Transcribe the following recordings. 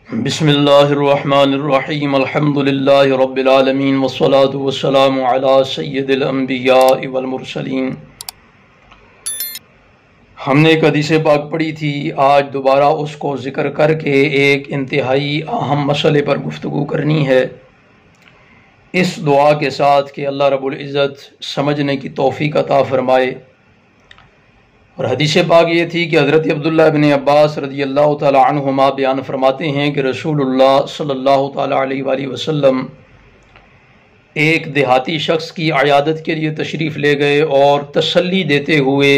بسم اللہ الرحمن الرحیم الحمد للہ رب العالمین والصلاة والسلام علی سید الانبیاء والمرسلین۔ ہم نے ایک حدیث پاک پڑھی تھی، آج دوبارہ اس کو ذکر کر کے ایک انتہائی اہم مسئلے پر گفتگو کرنی ہے، اس دعا کے ساتھ کہ اللہ رب العزت سمجھنے کی توفیق عطا فرمائے۔ اور حدیث پاک یہ تھی کہ حضرت عبداللہ بن عباس رضی اللہ تعالی عنہما بیان فرماتے ہیں کہ رسول اللہ صلی اللہ تعالی علیہ وآلہ وسلم ایک دیہاتی شخص کی عیادت کے لیے تشریف لے گئے اور تسلی دیتے ہوئے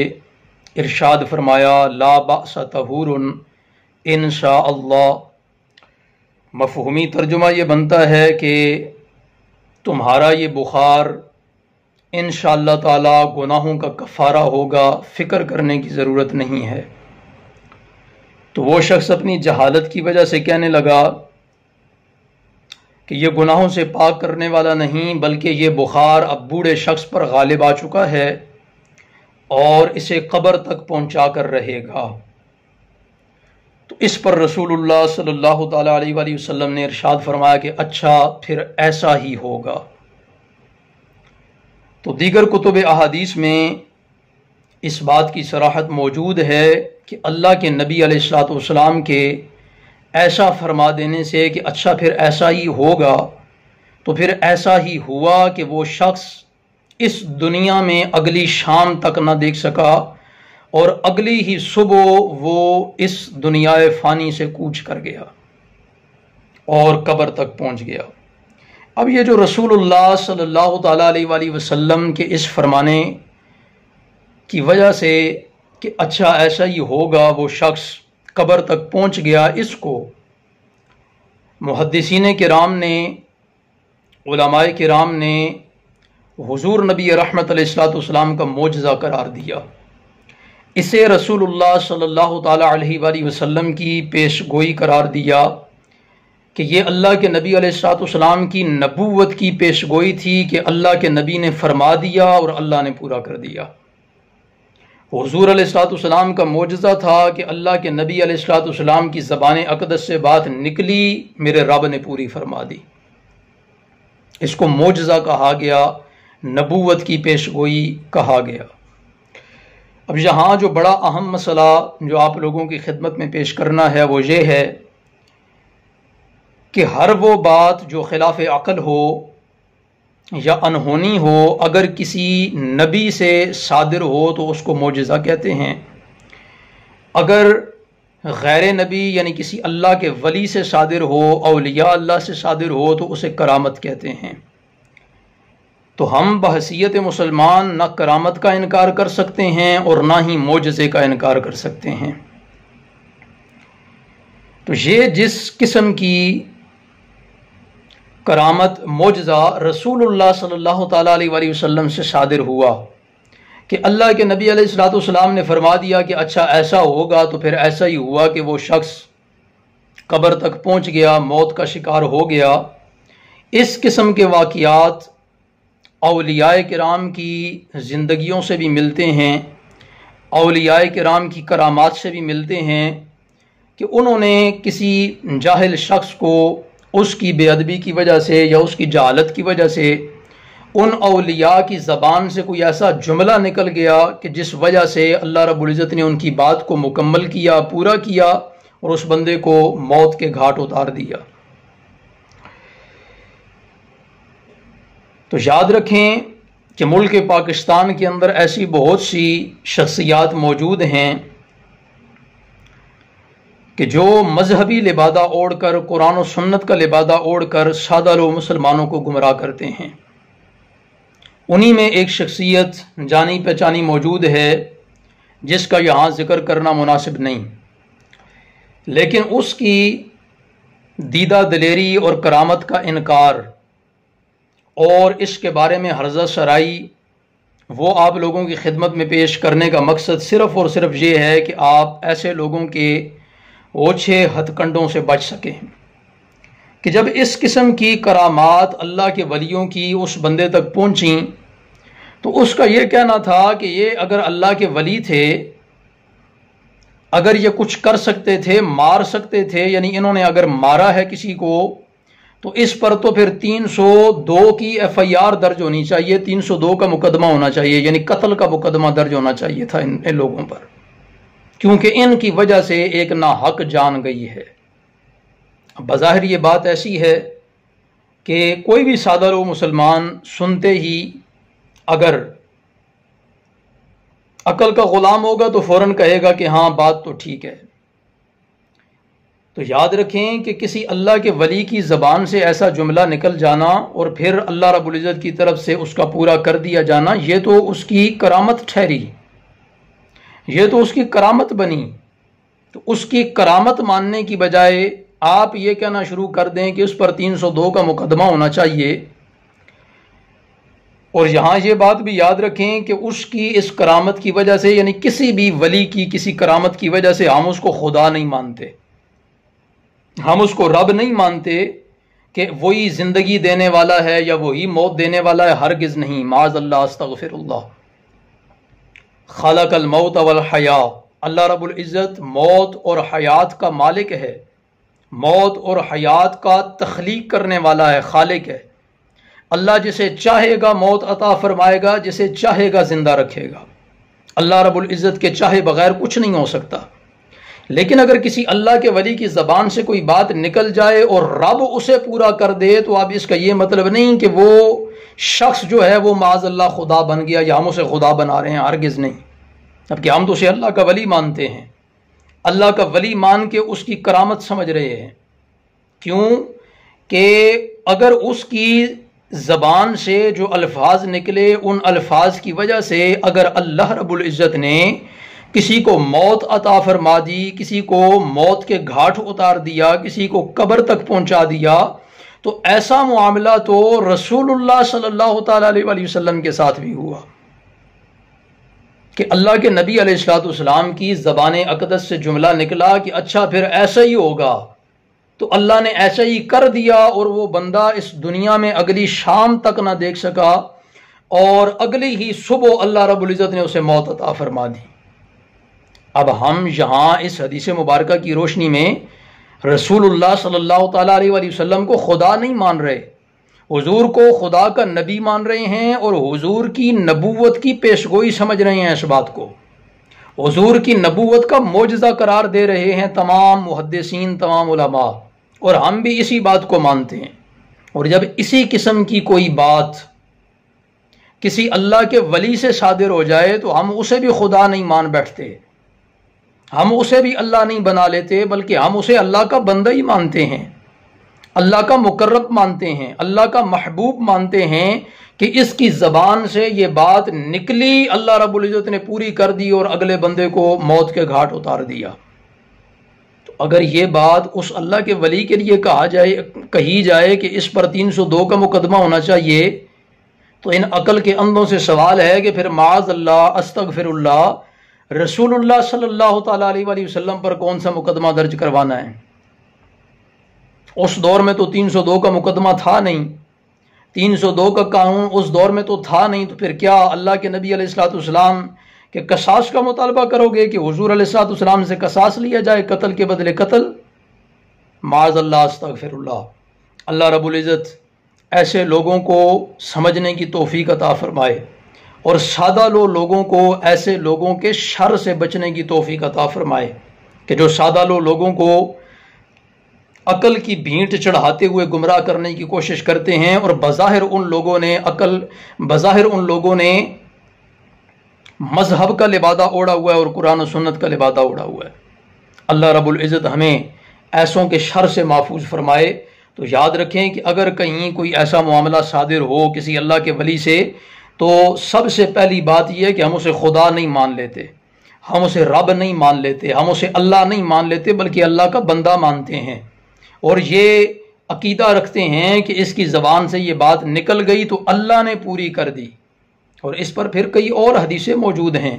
ارشاد فرمایا، لا بأس طہور انشاء اللہ۔ مفہومی ترجمہ یہ بنتا ہے کہ تمہارا یہ بخار انشاءاللہ تعالی گناہوں کا کفارہ ہوگا، فکر کرنے کی ضرورت نہیں ہے۔ تو وہ شخص اپنی جہالت کی وجہ سے کہنے لگا کہ یہ گناہوں سے پاک کرنے والا نہیں، بلکہ یہ بخار اب بوڑھے شخص پر غالب آ چکا ہے اور اسے قبر تک پہنچا کر رہے گا۔ تو اس پر رسول اللہ صلی اللہ تعالی علیہ وآلہ وسلم نے ارشاد فرمایا کہ اچھا پھر ایسا ہی ہوگا۔ تو دیگر کتب احادیث میں اس بات کی صراحت موجود ہے کہ اللہ کے نبی علیہ الصلوۃ والسلام کے ایسا فرما دینے سے کہ اچھا پھر ایسا ہی ہوگا، تو پھر ایسا ہی ہوا کہ وہ شخص اس دنیا میں اگلی شام تک نہ دیکھ سکا اور اگلی ہی صبح وہ اس دنیا فانی سے کوچ کر گیا اور قبر تک پہنچ گیا۔ اب یہ جو رسول اللہ صلی اللہ تعالیٰ علیہ وآلہ وسلم کے اس فرمانے کی وجہ سے کہ اچھا ایسا ہی ہوگا وہ شخص قبر تک پہنچ گیا، اس کو محدثین کرام نے، علماء کرام نے حضور نبی رحمت علیہ الصلوۃ والسلام کا معجزہ قرار دیا۔ اسے رسول اللہ صلی اللہ تعالیٰ علیہ وآلہ وسلم کی پیش گوئی قرار دیا کہ یہ اللہ کے نبی علیہ الصلوۃ والسلام کی نبوت کی پیش گوئی تھی کہ اللہ کے نبی نے فرما دیا اور اللہ نے پورا کر دیا۔ حضور علیہ الصلوۃ والسلام کا معجزہ تھا کہ اللہ کے نبی علیہ الصلوۃ والسلام کی زبان اقدس سے بات نکلی، میرے رب نے پوری فرما دی۔ اس کو معجزہ کہا گیا، نبوت کی پیش گوئی کہا گیا۔ اب یہاں جو بڑا اہم مسئلہ جو آپ لوگوں کی خدمت میں پیش کرنا ہے وہ یہ ہے کہ ہر وہ بات جو خلاف عقل ہو یا انہونی ہو، اگر کسی نبی سے صادر ہو تو اس کو معجزہ کہتے ہیں، اگر غیر نبی یعنی کسی اللہ کے ولی سے صادر ہو، اولیاء اللہ سے صادر ہو تو اسے کرامت کہتے ہیں۔ تو ہم بحیثیت مسلمان نہ کرامت کا انکار کر سکتے ہیں اور نہ ہی معجزے کا انکار کر سکتے ہیں۔ تو یہ جس قسم کی کرامت معجزہ رسول اللہ صلی اللہ تعالیٰ علیہ وآلہ وسلم سے صادر ہوا کہ اللہ کے نبی علیہ الصلوۃ والسلام نے فرما دیا کہ اچھا ایسا ہوگا، تو پھر ایسا ہی ہوا کہ وہ شخص قبر تک پہنچ گیا، موت کا شکار ہو گیا۔ اس قسم کے واقعات اولیاء کرام کی زندگیوں سے بھی ملتے ہیں، اولیاء کرام کی کرامات سے بھی ملتے ہیں کہ انہوں نے کسی جاہل شخص کو اس کی بے ادبی کی وجہ سے یا اس کی جہالت کی وجہ سے ان اولیاء کی زبان سے کوئی ایسا جملہ نکل گیا کہ جس وجہ سے اللہ رب العزت نے ان کی بات کو مکمل کیا، پورا کیا اور اس بندے کو موت کے گھاٹ اتار دیا۔ تو یاد رکھیں کہ ملک پاکستان کے اندر ایسی بہت سی شخصیات موجود ہیں کہ جو مذہبی لبادہ اوڑھ کر، قرآن و سنت کا لبادہ اوڑھ کر سادہ لوگ مسلمانوں کو گمراہ کرتے ہیں۔ انہی میں ایک شخصیت جانی پہچانی موجود ہے جس کا یہاں ذکر کرنا مناسب نہیں، لیکن اس کی دیدہ دلیری اور کرامت کا انکار اور اس کے بارے میں ہرزہ سرائی وہ آپ لوگوں کی خدمت میں پیش کرنے کا مقصد صرف اور صرف یہ ہے کہ آپ ایسے لوگوں کے اوچھے ہتھ کنڈوں سے بچ سکیں کہ جب اس قسم کی کرامات اللہ کے ولیوں کی اس بندے تک پہنچیں تو اس کا یہ کہنا تھا کہ یہ اگر اللہ کے ولی تھے اگر یہ کچھ کر سکتے تھے، مار سکتے تھے، یعنی انہوں نے اگر مارا ہے کسی کو تو اس پر تو پھر 302 کی FIR درج ہونی چاہیے، 302 کا مقدمہ ہونا چاہیے، یعنی قتل کا مقدمہ درج ہونا چاہیے تھا ان لوگوں پر، کیونکہ ان کی وجہ سے ایک ناحق جان گئی ہے۔ بظاہر یہ بات ایسی ہے کہ کوئی بھی سادہ لو مسلمان سنتے ہی اگر عقل کا غلام ہوگا تو فوراً کہے گا کہ ہاں بات تو ٹھیک ہے۔ تو یاد رکھیں کہ کسی اللہ کے ولی کی زبان سے ایسا جملہ نکل جانا اور پھر اللہ رب العزت کی طرف سے اس کا پورا کر دیا جانا، یہ تو اس کی کرامت ٹھہری، یہ تو اس کی کرامت بنی۔ تو اس کی کرامت ماننے کی بجائے آپ یہ کہنا شروع کر دیں کہ اس پر 302 کا مقدمہ ہونا چاہیے، اور یہاں یہ بات بھی یاد رکھیں کہ اس کی اس کرامت کی وجہ سے، یعنی کسی بھی ولی کی کسی کرامت کی وجہ سے ہم اس کو خدا نہیں مانتے، ہم اس کو رب نہیں مانتے کہ وہی زندگی دینے والا ہے یا وہی موت دینے والا ہے، ہرگز نہیں، معاذ اللہ، استغفر اللہ۔ خلق الموت والحیاء، اللہ رب العزت موت اور حیات کا مالک ہے، موت اور حیات کا تخلیق کرنے والا ہے، خالق ہے۔ اللہ جسے چاہے گا موت عطا فرمائے گا، جسے چاہے گا زندہ رکھے گا۔ اللہ رب العزت کے چاہے بغیر کچھ نہیں ہو سکتا۔ لیکن اگر کسی اللہ کے ولی کی زبان سے کوئی بات نکل جائے اور رب اسے پورا کر دے تو اب اس کا یہ مطلب نہیں کہ وہ شخص جو ہے وہ معاذ اللہ خدا بن گیا یا ہم اسے خدا بنا رہے ہیں، ہرگز نہیں، جبکہ ہم تو اسے اللہ کا ولی مانتے ہیں، اللہ کا ولی مان کے اس کی کرامت سمجھ رہے ہیں۔ کیوں کہ اگر اس کی زبان سے جو الفاظ نکلے، ان الفاظ کی وجہ سے اگر اللہ رب العزت نے کسی کو موت عطا فرما دی، کسی کو موت کے گھاٹ اتار دیا، کسی کو قبر تک پہنچا دیا، تو ایسا معاملہ تو رسول اللہ صلی اللہ تعالی علیہ وسلم کے ساتھ بھی ہوا کہ اللہ کے نبی علیہ السلام کی زبان اقدس سے جملہ نکلا کہ اچھا پھر ایسا ہی ہوگا، تو اللہ نے ایسا ہی کر دیا اور وہ بندہ اس دنیا میں اگلی شام تک نہ دیکھ سکا، اور اگلی ہی صبح اللہ رب العزت نے اسے موت عطا فرما دی۔ اب ہم یہاں اس حدیث مبارکہ کی روشنی میں رسول اللہ صلی اللہ تعالیٰ علیہ وسلم کو خدا نہیں مان رہے، حضور کو خدا کا نبی مان رہے ہیں، اور حضور کی نبوت کی پیشگوئی سمجھ رہے ہیں۔ اس بات کو حضور کی نبوت کا معجزہ قرار دے رہے ہیں تمام محدثین، تمام علماء، اور ہم بھی اسی بات کو مانتے ہیں۔ اور جب اسی قسم کی کوئی بات کسی اللہ کے ولی سے صادر ہو جائے تو ہم اسے بھی خدا نہیں مان بیٹھتے، ہم اسے بھی اللہ نہیں بنا لیتے، بلکہ ہم اسے اللہ کا بندہ ہی مانتے ہیں، اللہ کا مقرب مانتے ہیں، اللہ کا محبوب مانتے ہیں کہ اس کی زبان سے یہ بات نکلی، اللہ رب العزت نے پوری کر دی اور اگلے بندے کو موت کے گھاٹ اتار دیا۔ تو اگر یہ بات اس اللہ کے ولی کے لیے کہی جائے کہ اس پر 302 کا مقدمہ ہونا چاہیے، تو ان عقل کے اندھوں سے سوال ہے کہ پھر معاذ اللہ، استغفر اللہ، رسول اللہ صلی اللہ تعالیٰ علیہ وسلم پر کون سا مقدمہ درج کروانا ہے؟ اس دور میں تو 302 کا مقدمہ تھا نہیں، 302 کا قانون اس دور میں تو تھا نہیں، تو پھر کیا اللہ کے نبی علیہ السلام کے قصاص کا مطالبہ کرو گے کہ حضور علیہ السلام سے قصاص لیا جائے، قتل کے بدلے قتل؟ معاذ اللہ، استغفر اللہ۔ اللہ رب العزت ایسے لوگوں کو سمجھنے کی توفیق عطا فرمائے، اور سادہ لوگوں کو ایسے لوگوں کے شر سے بچنے کی توفیق عطا فرمائے کہ جو سادہ لوگوں کو عقل کی بھینٹ چڑھاتے ہوئے گمراہ کرنے کی کوشش کرتے ہیں، اور بظاہر ان لوگوں نے مذہب کا لبادہ اوڑھا ہوا ہے اور قرآن و سنت کا لبادہ اوڑھا ہوا ہے۔ اللہ رب العزت ہمیں ایسوں کے شر سے محفوظ فرمائے۔ تو یاد رکھیں کہ اگر کہیں کوئی ایسا معاملہ صادر ہو کسی اللہ کے ولی سے، تو سب سے پہلی بات یہ ہے کہ ہم اسے خدا نہیں مان لیتے، ہم اسے رب نہیں مان لیتے، ہم اسے اللہ نہیں مان لیتے، بلکہ اللہ کا بندہ مانتے ہیں، اور یہ عقیدہ رکھتے ہیں کہ اس کی زبان سے یہ بات نکل گئی تو اللہ نے پوری کر دی۔ اور اس پر پھر کئی اور حدیثیں موجود ہیں۔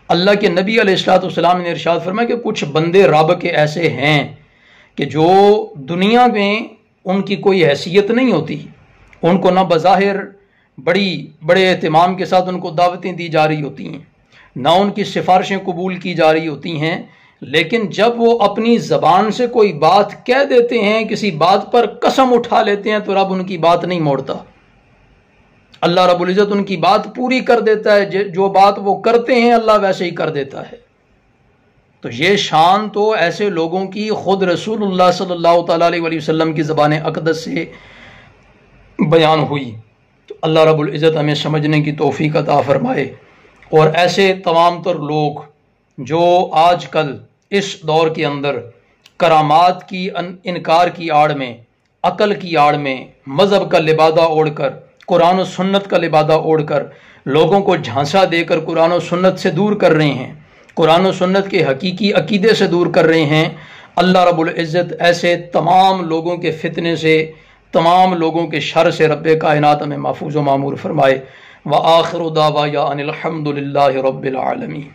اللہ کے نبی علیہ السلام نے ارشاد فرمایا کہ کچھ بندے رب کے ایسے ہیں کہ جو دنیا میں ان کی کوئی حیثیت نہیں ہوتی، ان کو نہ بظاہر بڑے اہتمام کے ساتھ ان کو دعوتیں دی جا رہی ہوتی ہیں، نہ ان کی سفارشیں قبول کی جا رہی ہوتی ہیں، لیکن جب وہ اپنی زبان سے کوئی بات کہہ دیتے ہیں، کسی بات پر قسم اٹھا لیتے ہیں، تو رب ان کی بات نہیں موڑتا۔ اللہ رب العزت ان کی بات پوری کر دیتا ہے، جو بات وہ کرتے ہیں اللہ ویسے ہی کر دیتا ہے۔ تو یہ شان تو ایسے لوگوں کی خود رسول اللہ صلی اللہ تعالیٰ علیہ وسلم کی زبان اقدس سے بیان ہوئی۔ تو اللہ رب العزت ہمیں سمجھنے کی توفیق عطا فرمائے، اور ایسے تمام تر لوگ جو آج کل اس دور کے اندر کرامات کی انکار کی آڑ میں، عقل کی آڑ میں، مذہب کا لبادہ اوڑھ کر، قرآن و سنت کا لبادہ اوڑھ کر لوگوں کو جھانسا دے کر قرآن و سنت سے دور کر رہے ہیں، قرآن و سنت کے حقیقی عقیدے سے دور کر رہے ہیں، اللہ رب العزت ایسے تمام لوگوں کے فتنے سے، تمام لوگوں کے شر سے رب کائنات ہمیں محفوظ و معمور فرمائے۔ وآخر دعوانا ان الحمد للہ رب العالمین۔